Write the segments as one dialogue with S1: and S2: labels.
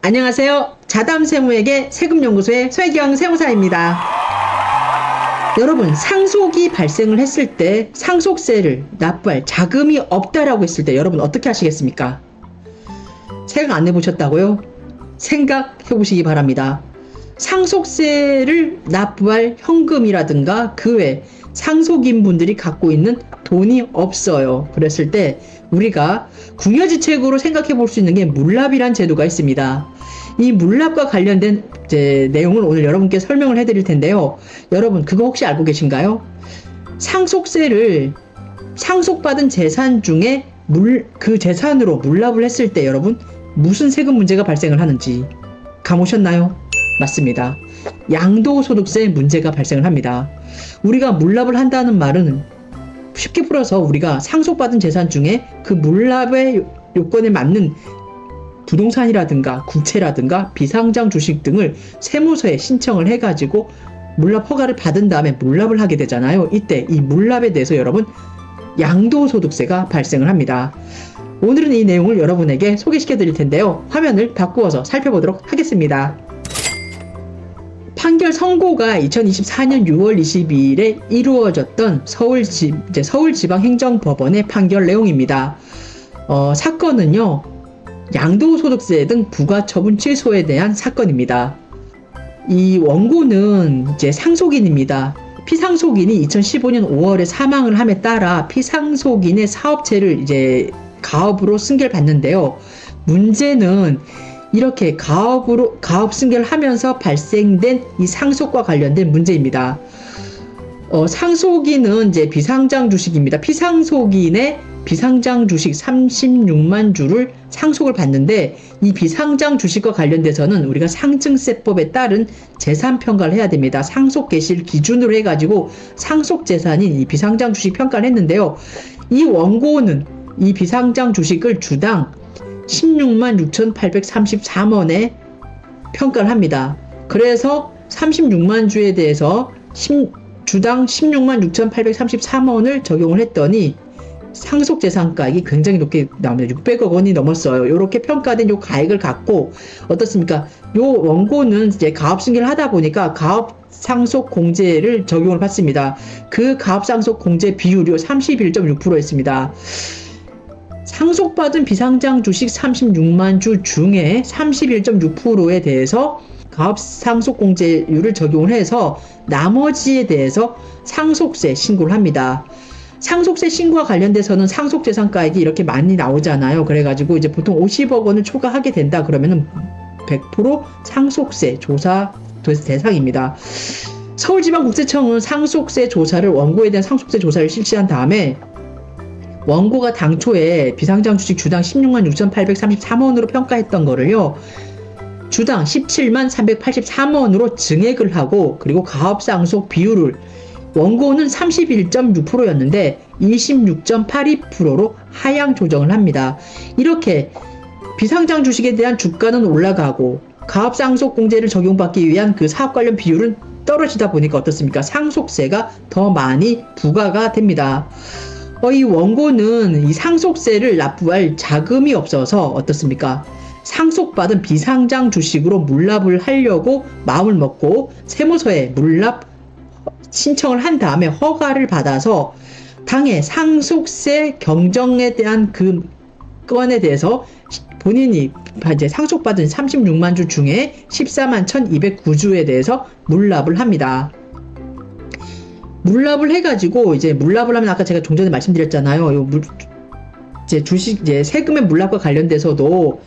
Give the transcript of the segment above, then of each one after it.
S1: 안녕하세요. 자담세무에게 세금연구소의 최경 세무사입니다. 여러분, 상속이 발생을 했을 때 상속세를 납부할 자금이 없다라고 했을 때 여러분 어떻게 하시겠습니까? 생각 안 해보셨다고요? 생각해 보시기 바랍니다. 상속세를 납부할 현금이라든가 그 외 상속인 분들이 갖고 있는 돈이 없어요. 그랬을 때 우리가 궁여지책으로 생각해 볼 수 있는 게 물납이란 제도가 있습니다. 이 물납과 관련된 내용을 오늘 여러분께 설명을 해드릴 텐데요. 여러분 그거 혹시 알고 계신가요? 상속세를 상속받은 재산 중에 그 재산으로 물납을 했을 때 여러분 무슨 세금 문제가 발생을 하는지 감오셨나요? 맞습니다. 양도소득세 문제가 발생을 합니다. 우리가 물납을 한다는 말은 쉽게 풀어서 우리가 상속받은 재산 중에 그 물납의 요건에 맞는 부동산이라든가 국채라든가 비상장 주식 등을 세무서에 신청을 해가지고 물납 허가를 받은 다음에 물납을 하게 되잖아요. 이때 이 물납에 대해서 여러분 양도소득세가 발생을 합니다. 오늘은 이 내용을 여러분에게 소개시켜 드릴 텐데요. 화면을 바꾸어서 살펴보도록 하겠습니다. 판결 선고가 2024년 6월 22일에 이루어졌던 서울지방행정법원의 판결 내용입니다. 사건은요, 양도소득세 등 부가처분 취소에 대한 사건입니다. 이 원고는 상속인입니다. 피상속인이 2015년 5월에 사망을 함에 따라 피상속인의 사업체를 가업으로 승계받는데요. 문제는 이렇게 가업 승계를 하면서 발생된 이 상속과 관련된 문제입니다. 상속인은 비상장 주식입니다. 피상속인의 비상장 주식 36만 주를 상속을 받는데 이 비상장 주식과 관련돼서는 우리가 상증세법에 따른 재산 평가를 해야 됩니다. 상속 개시를 기준으로 해가지고 상속 재산인 이 비상장 주식 평가를 했는데요. 이 원고는 이 비상장 주식을 주당 16만 6,833원에 평가를 합니다. 그래서 36만 주에 대해서 주당 16만 6,833원을 적용을 했더니 상속재산가액이 굉장히 높게 나옵니다. 600억 원이 넘었어요. 이렇게 평가된 요 가액을 갖고 어떻습니까? 요 원고는 가업승계를 하다 보니까 가업상속공제를 적용을 받습니다. 그 가업상속공제 비율이 31.6%였습니다. 상속받은 비상장 주식 36만 주 중에 31.6%에 대해서 가업상속공제율을 적용을 해서 나머지에 대해서 상속세 신고를 합니다. 상속세 신고와 관련돼서는 상속재산가액이 이렇게 많이 나오잖아요. 그래가지고 보통 50억 원을 초과하게 된다 그러면은 100% 상속세 조사 대상입니다. 서울지방국세청은 상속세 조사를 원고에 대한 상속세 조사를 실시한 다음에 원고가 당초에 비상장 주식 주당 16만 6,833원으로 평가했던 거를요, 주당 17만 383원으로 증액을 하고, 그리고 가업상속 비율을 원고는 31.6%였는데 26.82%로 하향 조정을 합니다. 이렇게 비상장 주식에 대한 주가는 올라가고 가업상속공제를 적용받기 위한 그 사업 관련 비율은 떨어지다 보니까 어떻습니까? 상속세가 더 많이 부과가 됩니다. 이 원고는 이 상속세를 납부할 자금이 없어서 어떻습니까? 상속받은 비상장 주식으로 물납을 하려고 마음을 먹고 세무서에 물납 신청을 한 다음에 허가를 받아서 당해 상속세 경정에 대한 그 건에 대해서 본인이 상속받은 36만 주 중에 14만 1,209주에 대해서 물납을 합니다. 물납을 해가지고 물납을 하면 아까 제가 좀 전에 말씀드렸잖아요. 주식 세금의 물납과 관련돼서도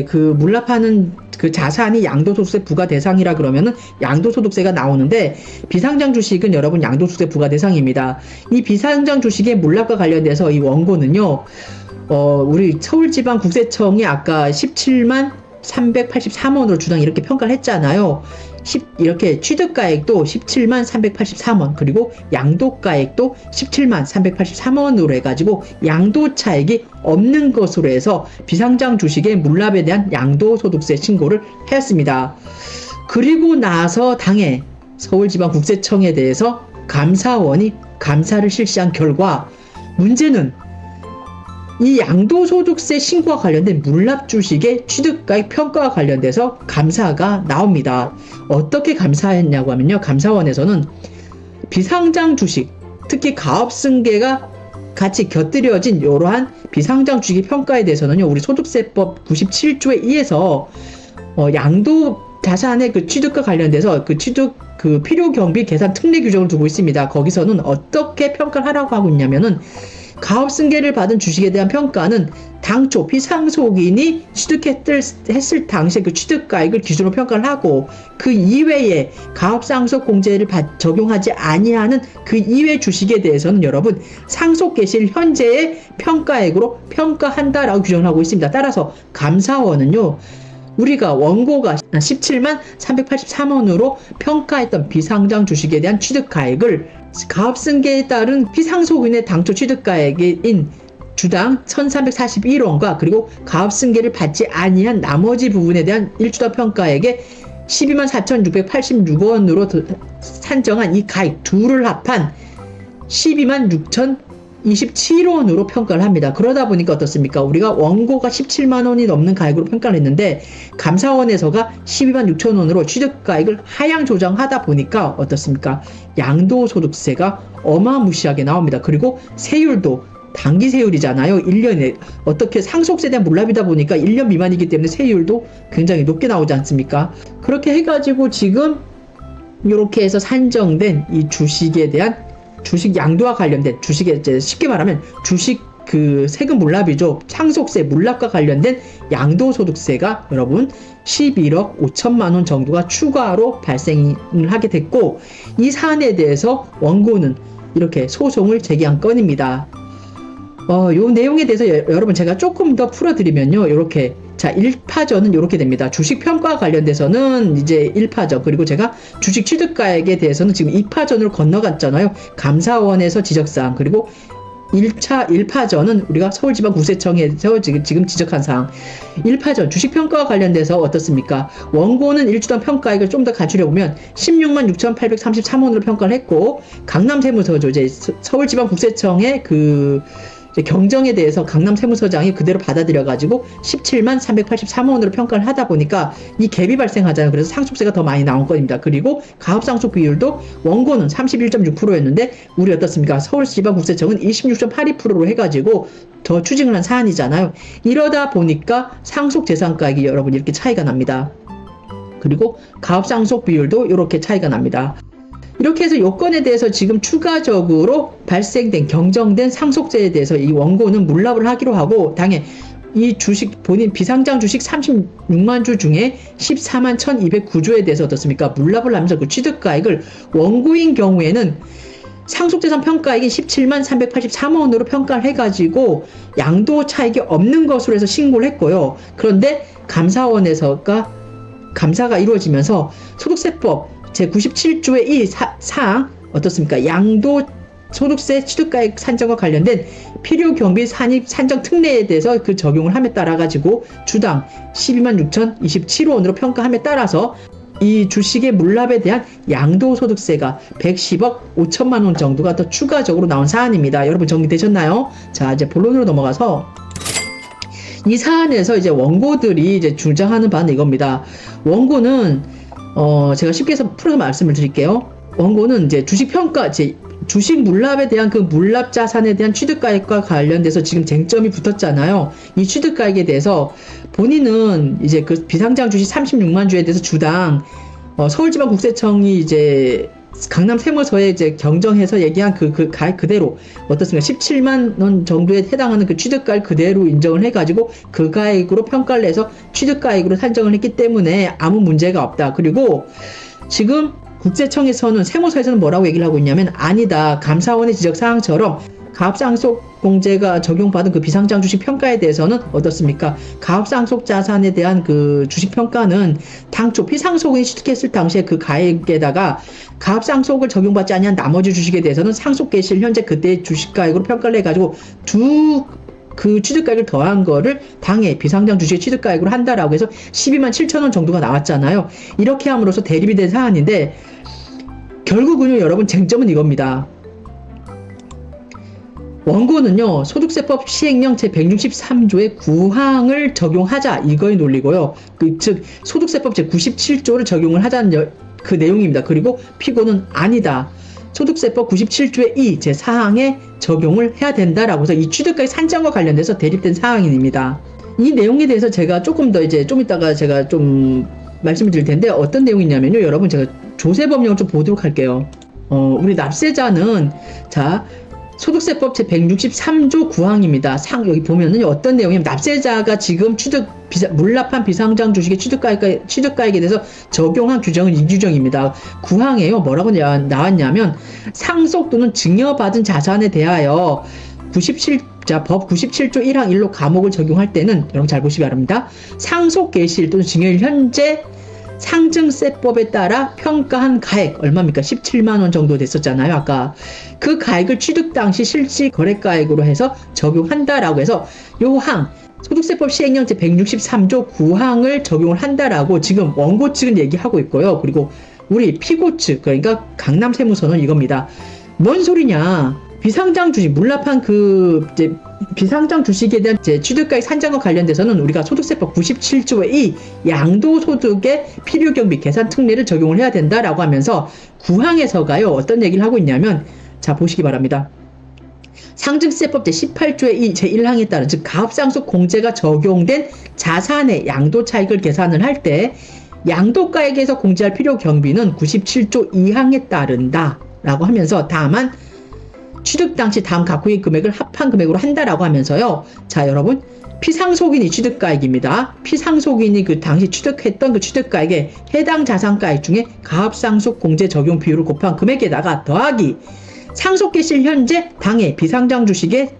S1: 그 물납하는 그 자산이 양도소득세 부과 대상이라 그러면은 양도소득세가 나오는데 비상장 주식은 여러분 양도소득세 부과 대상입니다. 이 비상장 주식의 물납과 관련돼서 이 원고는요, 우리 서울지방국세청이 아까 17만 383원으로 주당 이렇게 평가를 했잖아요. 이렇게 취득가액도 17만 383원, 그리고 양도가액도 17만 383원으로 해가지고 양도차익이 없는 것으로 해서 비상장 주식의 물납에 대한 양도소득세 신고를 하였습니다. 그리고 나서 당해 서울지방국세청에 대해서 감사원이 감사를 실시한 결과 문제는 이 양도소득세 신고와 관련된 물납 주식의 취득가액 평가와 관련돼서 감사가 나옵니다. 어떻게 감사했냐고 하면요. 감사원에서는 비상장 주식, 특히 가업승계가 같이 곁들여진 이러한 비상장 주식의 평가에 대해서는요. 우리 소득세법 97조에 의해서 양도 자산의 그 취득과 관련돼서 그 취득 그 필요 경비 계산 특례 규정을 두고 있습니다. 거기서는 어떻게 평가를 하라고 하고 있냐면은 가업승계를 받은 주식에 대한 평가는 당초 피상속인이 취득했을 당시에 그 취득가액을 기준으로 평가를 하고 그 이외에 가업상속공제를 적용하지 아니하는 그 이외 주식에 대해서는 여러분 상속개시일 현재의 평가액으로 평가한다라고 규정을 하고 있습니다. 따라서 감사원은요. 우리가 원고가 17만 383원으로 평가했던 비상장 주식에 대한 취득가액을 가업승계에 따른 피상속인의 당초 취득가액인 주당 1341원과 그리고 가업승계를 받지 아니한 나머지 부분에 대한 1주당 평가액의 12만 4,686원으로 산정한 이 가액 둘을 합한 12만 6,027원으로 평가를 합니다. 그러다 보니까 어떻습니까? 우리가 원고가 17만원이 넘는 가액으로 평가를 했는데 감사원에서가 12만 6천원으로 취득가액을 하향 조정하다 보니까 어떻습니까? 양도소득세가 어마무시하게 나옵니다. 그리고 세율도 단기 세율이잖아요. 1년에 어떻게 상속세에 대한 물납이다 보니까 1년 미만이기 때문에 세율도 굉장히 높게 나오지 않습니까? 그렇게 해가지고 지금 이렇게 해서 산정된 이 주식에 대한 주식 양도와 관련된 주식에 쉽게 말하면 주식 그 세금 물납이죠. 상속세 물납과 관련된 양도소득세가 여러분 11억 5천만 원 정도가 추가로 발생을 하게 됐고 이 사안에 대해서 원고는 이렇게 소송을 제기한 건입니다. 요 내용에 대해서 여러분 제가 조금 더 풀어드리면요. 이렇게 자 1파전은 이렇게 됩니다. 주식 평가와 관련돼서는 이제 1파전 그리고 제가 주식 취득가액에 대해서는 지금 2파전으로 건너갔잖아요. 감사원에서 지적사항 그리고 1파전은 우리가 서울지방국세청에서 지금 지적한 사항 1파전 주식평가와 관련돼서 어떻습니까? 원고는 1주당 평가액을 좀 더 갖추려 보면 16만 6,833원으로 평가를 했고 강남세무서죠. 이제 서울지방국세청의 그 경정에 대해서 강남세무서장이 그대로 받아들여가지고 17만 383원으로 평가를 하다 보니까 이 갭이 발생하잖아요. 그래서 상속세가 더 많이 나온 건입니다. 그리고 가업상속 비율도 원고는 31.6%였는데 우리 어떻습니까? 서울지방국세청은 26.82%로 해가지고 더 추징을 한 사안이잖아요. 이러다 보니까 상속재산가액이 여러분 이렇게 차이가 납니다. 그리고 가업상속 비율도 이렇게 차이가 납니다. 이렇게 해서 요건에 대해서 지금 추가적으로 발생된 경정된 상속세에 대해서 이 원고는 물납을 하기로 하고 당해 이 주식 본인 비상장 주식 36만 주 중에 14만 1,209주에 대해서 어떻습니까? 물납을 하면서 그 취득가액을 원고인 경우에는 상속재산 평가액이 17만 383원으로 평가를 해가지고 양도 차익이 없는 것으로 해서 신고를 했고요. 그런데 감사원에서가 감사가 이루어지면서 소득세법 제97조의 이 사항 어떻습니까? 양도 소득세 취득가액 산정과 관련된 필요 경비 산입 산정 특례에 대해서 그 적용을 함에 따라 가지고 주당 12만 6,027원으로 평가함에 따라서 이 주식의 물납에 대한 양도소득세가 110억 5천만 원 정도가 더 추가적으로 나온 사안입니다. 여러분 정리되셨나요? 자, 이제 본론으로 넘어가서 이 사안에서 이제 원고들이 이제 주장하는 바는 이겁니다. 원고는 제가 쉽게 해서 풀어서 말씀을 드릴게요. 원고는 이제 주식평가, 주식 물납에 대한 그 물납 자산에 대한 취득가액과 관련돼서 지금 쟁점이 붙었잖아요. 이 취득가액에 대해서 본인은 이제 그 비상장 주식 36만 주에 대해서 주당, 서울지방국세청이 이제 강남세무서에 이제 경정해서 얘기한 그 가액 그대로 어떻습니까? 17만 원 정도에 해당하는 그 취득가액 그대로 인정을 해가지고 그 가액으로 평가를 해서 취득가액으로 산정을 했기 때문에 아무 문제가 없다. 그리고 지금 국세청에서는 세무서에서는 뭐라고 얘기를 하고 있냐면 아니다. 감사원의 지적사항처럼 가업상속공제가 적용받은 그 비상장 주식 평가에 대해서는 어떻습니까? 가업상속 자산에 대한 그 주식 평가는 당초 피상속인이 취득했을 당시에 그 가액에다가 가업상속을 적용받지 아니한 나머지 주식에 대해서는 상속개시일 현재 그때의 주식가액으로 평가를 해가지고 그 취득가액을 더한 거를 당해 비상장 주식의 취득가액으로 한다라고 해서 12만 7천 원 정도가 나왔잖아요. 이렇게 함으로써 대립이 된 사안인데 결국은요 여러분 쟁점은 이겁니다. 원고는요, 소득세법 시행령 제163조의 9항을 적용하자, 이거의 논리고요. 즉 소득세법 제97조를 적용을 하자는 그 내용입니다. 그리고 피고는 아니다, 소득세법 97조의 2 제4항에 적용을 해야 된다라고 해서 이 취득가액 산정과 관련돼서 대립된 사항입니다. 이 내용에 대해서 제가 조금 더 좀 이따가 제가 좀 말씀을 드릴 텐데, 어떤 내용이냐면요, 여러분 제가 조세법령을 좀 보도록 할게요. 우리 납세자는, 자, 소득세법 제163조 9항입니다. 여기 보면은 어떤 내용이냐면, 납세자가 지금 물납한 비상장 주식의 취득가액에 대해서 적용한 규정은 이 규정입니다. 9항에요. 뭐라고 나왔냐면, 상속 또는 증여받은 자산에 대하여 법 97조 1항 1로 감옥을 적용할 때는, 여러분 잘 보시기 바랍니다. 상속 개시일 또는 증여일 현재 상증세법에 따라 평가한 가액 얼마입니까? 17만원 정도 됐었잖아요, 아까. 그 가액을 취득 당시 실질 거래가액으로 해서 적용한다라고 해서 요 항, 소득세법 시행령 제163조 9항을 적용을 한다라고 지금 원고 측은 얘기하고 있고요. 그리고 우리 피고 측, 그러니까 강남세무서는 이겁니다. 뭔 소리냐? 비상장 주식, 물납한 비상장 주식에 대한 취득가액 산정과 관련돼서는 우리가 소득세법 97조의 2 양도소득의 필요경비 계산 특례를 적용을 해야 된다라고 하면서 9항에서가요, 어떤 얘기를 하고 있냐면, 자, 보시기 바랍니다. 상증세법 제18조의 2 제1항에 따른, 즉 가업상속 공제가 적용된 자산의 양도 차익을 계산을 할 때 양도가액에서 공제할 필요경비는 97조 2항에 따른다 라고 하면서, 다만 취득 당시 다음 각후의 금액을 합한 금액으로 한다라고 하면서요. 자, 여러분, 피상속인이 취득가액입니다. 피상속인이 그 당시 취득했던 그 취득가액에 해당 자산가액 중에 가압상속 공제 적용 비율을 곱한 금액에다가 더하기 상속개시일 현재 당해 비상장 주식의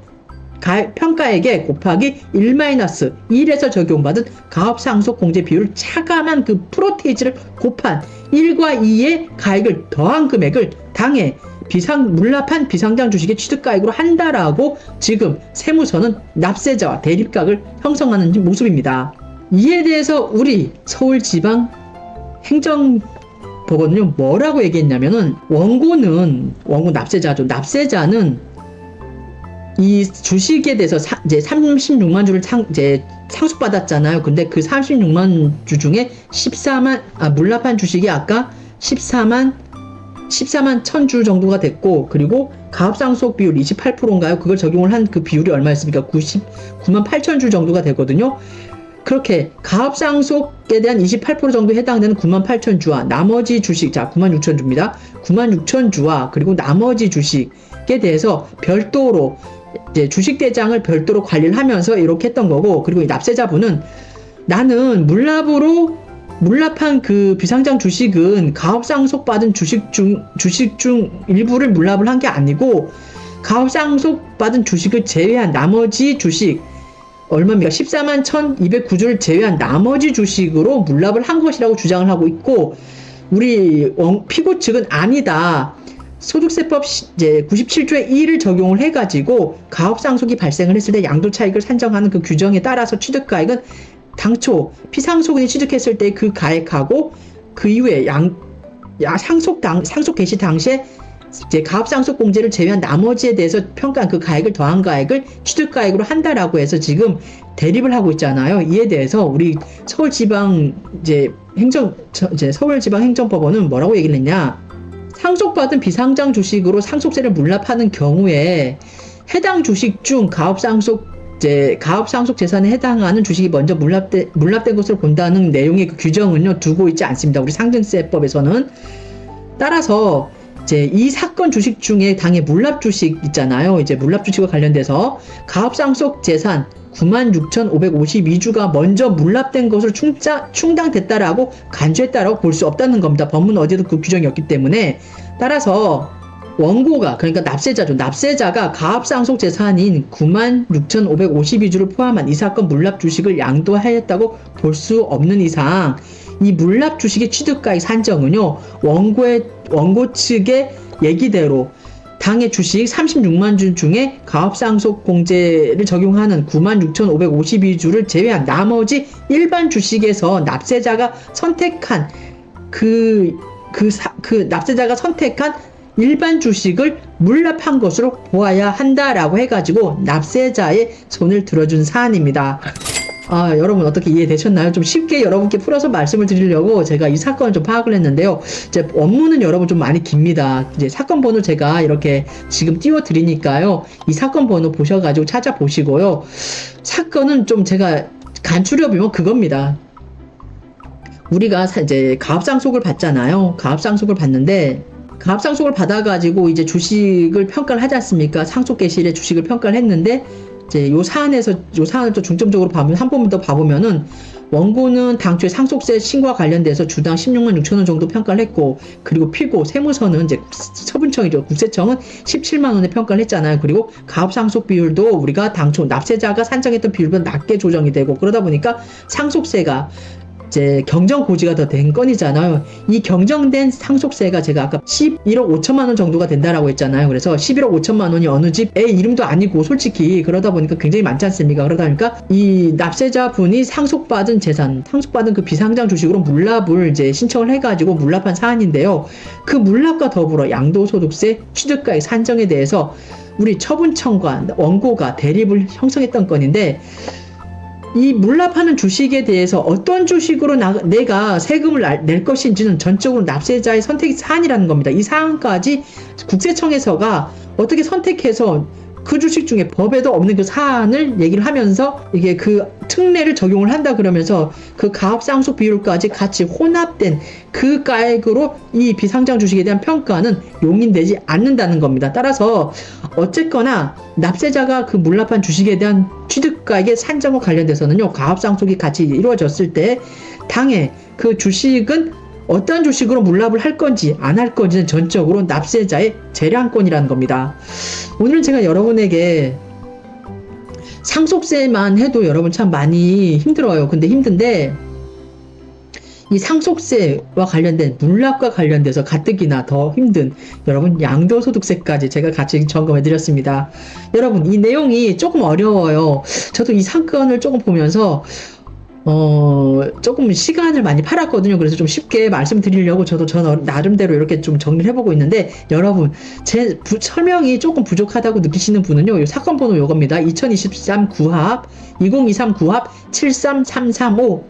S1: 평가액에 곱하기 1-1에서 적용받은 가압상속 공제 비율을 차감한 그 프로테이지를 곱한 1과 2의 가액을 더한 금액을 당해 물납한 비상장 주식의 취득가액으로 한다라고 지금 세무서는 납세자와 대립각을 형성하는 모습입니다. 이에 대해서 우리 서울지방 행정법원은요, 뭐라고 얘기했냐면은, 원고 납세자죠. 납세자는 이 주식에 대해서 이제 36만 주를 상속받았잖아요. 근데 그 36만 주 중에 물납한 주식이 아까 14만 1000주 정도가 됐고, 그리고 가압상속 비율 28%인가요? 그걸 적용을 한 그 비율이 얼마였습니까? 99만 8천 주 정도가 되거든요. 그렇게 가압상속에 대한 28% 정도 해당되는 9만 8천 주와 나머지 주식, 자, 9만 6천 주입니다. 9만 6천 주와 그리고 나머지 주식에 대해서 별도로 이제 주식대장을 별도로 관리를 하면서 이렇게 했던 거고, 그리고 이 납세자분은, 나는 물납한 그 비상장 주식은 가압상속받은 주식 중 일부를 물납을 한 게 아니고, 가압상속받은 주식을 제외한 나머지 주식, 얼마입니까? 14만 1209주를 제외한 나머지 주식으로 물납을 한 것이라고 주장을 하고 있고, 우리 피고 측은 아니다, 소득세법 이제 97조의 2를 적용을 해가지고 가압상속이 발생을 했을 때 양도차익을 산정하는 그 규정에 따라서 취득가액은 당초 피상속인이 취득했을 때 그 가액하고 그 이후에 상속 개시 당시에 이제 가압상속 공제를 제외한 나머지에 대해서 평가한 그 가액을 더한 가액을 취득가액으로 한다라고 해서 지금 대립을 하고 있잖아요. 이에 대해서 우리 서울지방 행정법원은 뭐라고 얘기를 했냐? 상속받은 비상장 주식으로 상속세를 물납하는 경우에 해당 주식 중 가압상속 재산에 해당하는 주식이 먼저 물납된 것으로 본다는 내용의 그 규정은요, 두고 있지 않습니다. 우리 상증세법에서는. 따라서 이제 이 사건 주식 중에 당의 물납 주식 있잖아요. 이제 물납 주식과 관련돼서 가압상속 재산 96,552주가 먼저 물납된 것으로 충당됐다라고 간주했다라고 볼 수 없다는 겁니다. 법문 어디에도 그 규정이 없기 때문에. 따라서 원고가, 그러니까 납세자가 가압상속 재산인 96,552주를 포함한 이 사건 물납 주식을 양도하였다고 볼 수 없는 이상 이 물납 주식의 취득가액 산정은요, 원고 측의 얘기대로 당의 주식 36만 주 중에 가압상속 공제를 적용하는 96,552주를 제외한 나머지 일반 주식에서 납세자가 선택한 납세자가 선택한 일반 주식을 물납한 것으로 보아야 한다라고 해가지고 납세자의 손을 들어준 사안입니다. 여러분 어떻게 이해되셨나요? 좀 쉽게 여러분께 풀어서 말씀을 드리려고 제가 이 사건을 좀 파악을 했는데요. 이제 원문은 여러분 좀 많이 깁니다. 이제 사건 번호 제가 이렇게 지금 띄워 드리니까요. 이 사건 번호 보셔가지고 찾아보시고요. 사건은 좀 제가 간추려보면 그겁니다. 우리가 이제 가압상속을 받잖아요. 가압상속을 받는데 가압상속을 받아가지고 이제 주식을 평가를 하지 않습니까? 상속개시일에 주식을 평가를 했는데 이제 요 사안을 또 중점적으로 봐보면 한 번 더 봐보면은 원고는 당초에 상속세 신고와 관련돼서 주당 16만 6천 원 정도 평가를 했고, 그리고 피고 세무서는 이제 처분청이죠. 국세청은 17만 원에 평가를 했잖아요. 그리고 가압상속 비율도 우리가 당초 납세자가 산정했던 비율보다 낮게 조정이 되고, 그러다 보니까 상속세가 이제 경정 고지가 더 된 건이잖아요. 이 경정된 상속세가 제가 아까 11억 5천만 원 정도가 된다라고 했잖아요. 그래서 11억 5천만 원이 어느 집의 이름도 아니고 솔직히 그러다 보니까 굉장히 많지 않습니까? 그러다 보니까 이 납세자분이 상속받은 재산, 상속받은 그 비상장 주식으로 물납을 이제 신청을 해가지고 물납한 사안인데요. 그 물납과 더불어 양도소득세 취득가액 산정에 대해서 우리 처분청과 원고가 대립을 형성했던 건인데, 이 물납하는 주식에 대해서 어떤 주식으로 내가 세금을 낼 것인지는 전적으로 납세자의 선택 사안이라는 겁니다. 이 사안까지 국세청에서가 어떻게 선택해서 그 주식 중에 법에도 없는 그 사안을 얘기를 하면서 이게 그 특례를 적용을 한다 그러면서 그 가압상속 비율까지 같이 혼합된 그 가액으로 이 비상장 주식에 대한 평가는 용인되지 않는다는 겁니다. 따라서 어쨌거나 납세자가 그 물납한 주식에 대한 취득가액의 산정과 관련돼서는요, 가압상속이 같이 이루어졌을 때 당해 그 주식은 어떤 주식으로 물납을 할 건지 안 할 건지는 전적으로 납세자의 재량권이라는 겁니다. 오늘 제가 여러분에게 상속세만 해도 여러분 참 많이 힘들어요. 근데 힘든데 이 상속세와 관련된 물납과 관련돼서 가뜩이나 더 힘든 여러분 양도소득세까지 제가 같이 점검해 드렸습니다. 여러분 이 내용이 조금 어려워요. 저도 이 사건을 조금 보면서 조금 시간을 많이 팔았거든요. 그래서 좀 쉽게 말씀드리려고 저도 나름대로 이렇게 좀 정리를 해보고 있는데, 여러분, 제 설명이 조금 부족하다고 느끼시는 분은요, 이 사건 번호 요겁니다. 2023 구합, 2023 구합 73335.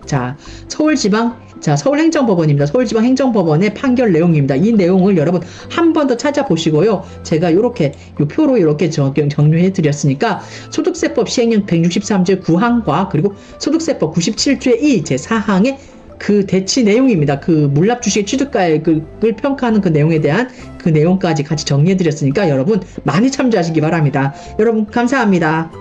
S1: 서울행정법원입니다. 서울지방행정법원의 판결 내용입니다. 이 내용을 여러분 한 번 더 찾아보시고요. 제가 요렇게 요 표로 이렇게 정리해 드렸으니까 소득세법 시행령 163조 9항과 그리고 소득세법 97조의 2 제4항의 그 대치 내용입니다. 그 물납 주식의 취득가액을 평가하는 그 내용에 대한 그 내용까지 같이 정리해 드렸으니까 여러분 많이 참조하시기 바랍니다. 여러분 감사합니다.